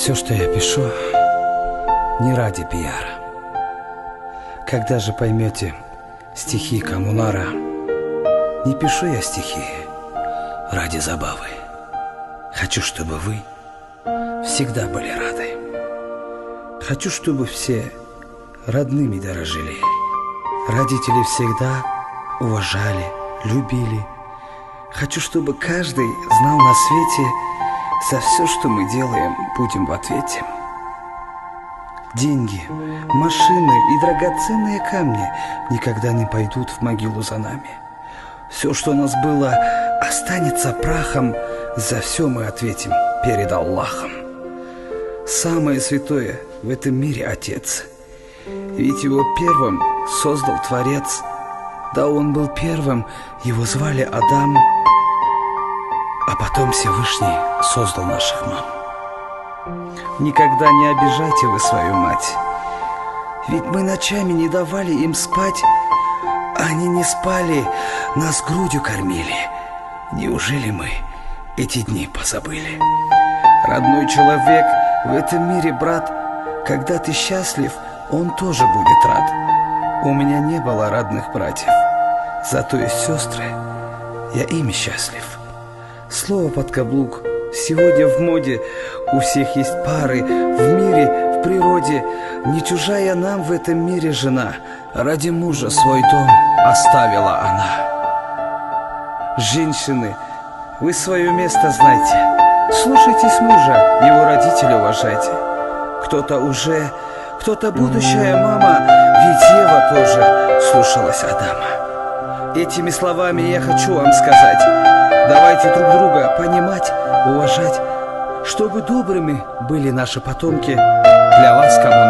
Все, что я пишу, не ради пиара. Когда же поймете стихи коммунара, не пишу я стихи ради забавы. Хочу, чтобы вы всегда были рады. Хочу, чтобы все родными дорожили. Родители всегда уважали, любили. Хочу, чтобы каждый знал на свете, за все, что мы делаем, будем в ответе. Деньги, машины и драгоценные камни никогда не пойдут в могилу за нами. Все, что у нас было, останется прахом. За все мы ответим перед Аллахом. Самое святое в этом мире Отец. Ведь его первым создал Творец. Да, он был первым, его звали Адам. А потом Всевышний создал наших мам. Никогда не обижайте вы свою мать. Ведь мы ночами не давали им спать. Они не спали, нас грудью кормили. Неужели мы эти дни позабыли? Родной человек в этом мире, брат, когда ты счастлив, он тоже будет рад. У меня не было родных братьев, зато есть сестры, я ими счастлив. Слово под каблук сегодня в моде. У всех есть пары в мире, в природе. Не чужая нам в этом мире жена, ради мужа свой дом оставила она. Женщины, вы свое место знайте. Слушайтесь мужа, его родителей уважайте. Кто-то уже, кто-то будущая мама, ведь Ева тоже слушалась Адама. Этими словами я хочу вам сказать: давайте друг друга понимать, уважать, чтобы добрыми были наши потомки. Для вас, кому